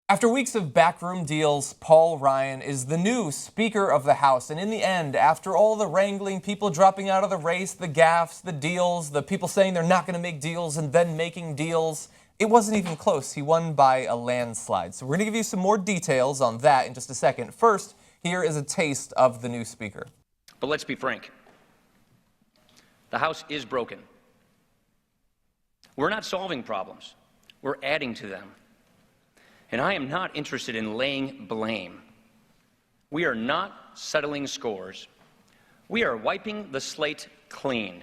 After weeks of backroom deals, Paul Ryan is the new Speaker of the House. And in the end, after all the wrangling, people dropping out of the race, the gaffes, the deals, the people saying they're not going to make deals and then making deals, it wasn't even close. He won by a landslide. So we're going to give you some more details on that in just a second. First, here is a taste of the new Speaker. But let's be frank. The House is broken. We're not solving problems. We're adding to them. And I am not interested in laying blame. We are not settling scores. We are wiping the slate clean.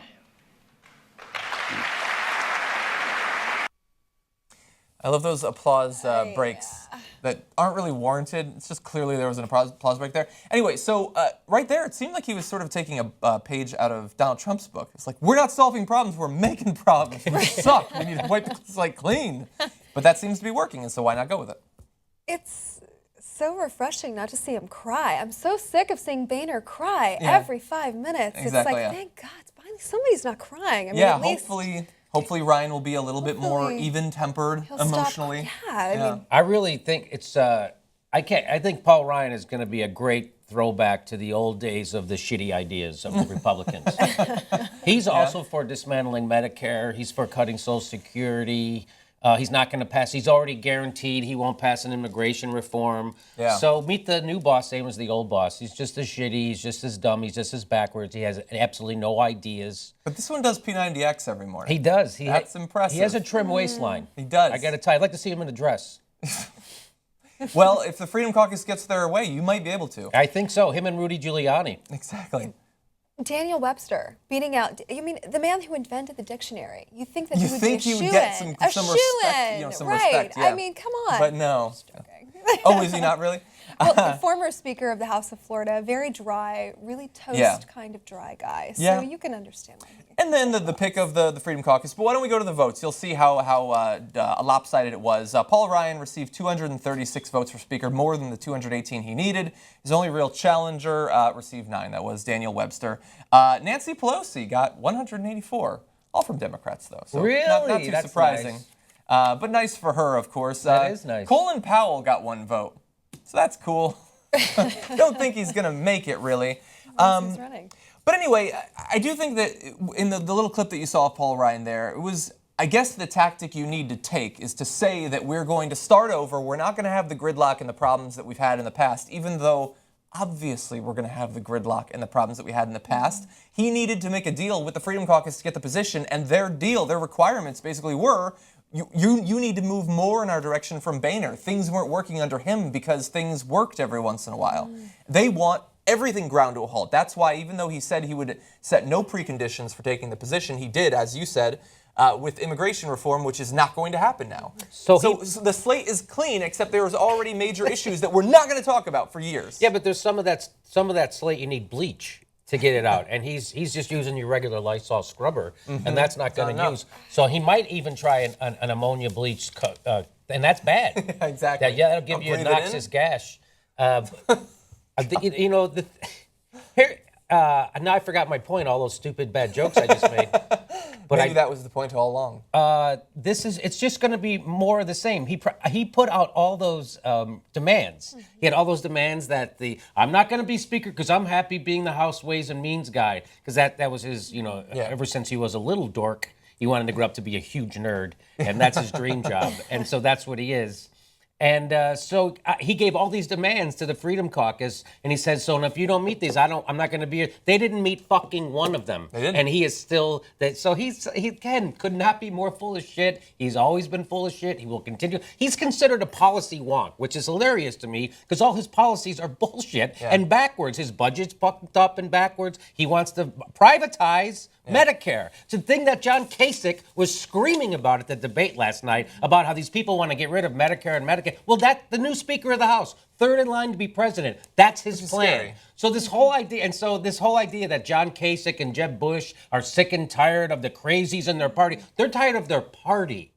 I love those applause breaks that aren't really warranted. It's just clearly there was an applause break there. Anyway, so right there, it seemed like he was sort of taking a page out of Donald Trump's book. It's like, we're not solving problems, we're making problems. We suck. We need to wipe the slate clean. But that seems to be working, and so why not go with it? It's so refreshing not to see him cry. I'm so sick of seeing Boehner cry every 5 minutes. Exactly, it's like, thank God, finally somebody's not crying. I mean, at least hopefully Ryan will be a little bit more even-tempered emotionally. I really think it's. I think Paul Ryan is going to be a great throwback to the old days of the shitty ideas of the Republicans. He's also for dismantling Medicare. He's for cutting Social Security. He's not going to pass. He's already guaranteed he won't pass an immigration reform. Yeah. So meet the new boss, same as the old boss. He's just as shitty. He's just as dumb. He's just as backwards. He has absolutely no ideas. But this one does P90X every morning. He does. That's impressive. He has a trim waistline. He does. I got to tell you, I'd like to see him in a dress. Well, if the Freedom Caucus gets their way, you might be able to. I think so. Him and Rudy Giuliani. Exactly. Daniel Webster beating out, you mean, the man who invented the dictionary. You think that he would be a he would get some respect, some respect, yeah. I mean, come on. But no. Just joking. Oh, is he not really? Well, the former Speaker of the House of Florida, very dry, really toast kind of dry guy. So you can understand why. And then the pick of the Freedom Caucus. But why don't we go to the votes? You'll see how lopsided it was. Paul Ryan received 236 votes for Speaker, more than the 218 he needed. His only real challenger received 9. That was Daniel Webster. Nancy Pelosi got 184, all from Democrats, though. So really? Not too That's surprising. Nice. But nice for her, of course. That is nice. Colin Powell got 1 vote. So that's cool. Don't think he's going to make it, really. He's running. But anyway, I do think that in the little clip that you saw of Paul Ryan there, it was, I guess the tactic you need to take is to say that we're going to start over. We're not going to have the gridlock and the problems that we've had in the past, even though obviously we're going to have the gridlock and the problems that we had in the past. He needed to make a deal with the Freedom Caucus to get the position, and their deal, their requirements basically were, you need to move more in our direction from Boehner. Things weren't working under him because things worked every once in a while. They want everything ground to a halt. That's why, even though he said he would set no preconditions for taking the position, he did, as you said, with immigration reform, which is not going to happen now. So the slate is clean, except there's already major issues that we're not going to talk about for years. Yeah, but there's some of that slate you need bleach to get it out, and he's just using your regular Lysol scrubber, and that's not going to use. So he might even try an ammonia bleach, and that's bad. Exactly. That'll give you a noxious gash. Now I forgot my point. All those stupid bad jokes I just made. But maybe that was the point all along. It's just going to be more of the same. He put out all those demands. He had all those demands that I'm not going to be Speaker because I'm happy being the House Ways and Means guy, because that was his, ever since he was a little dork, he wanted to grow up to be a huge nerd, and that's his dream job. And so that's what he is. And so he gave all these demands to the Freedom Caucus, and he said, so if you don't meet these, I'm not going to be here. They didn't meet fucking one of them. They didn't. And he is still, so he again, could not be more full of shit. He's always been full of shit. He will continue. He's considered a policy wonk, which is hilarious to me, because all his policies are bullshit and backwards. His budget's fucked up and backwards. He wants to privatize Medicare. It's the thing that John Kasich was screaming about at the debate last night, about how these people want to get rid of Medicare and Medicaid. Well, that's the new Speaker of the House, third in line to be president. That's his plan. Scary. So this whole idea that John Kasich and Jeb Bush are sick and tired of the crazies in their party, they're tired of their party.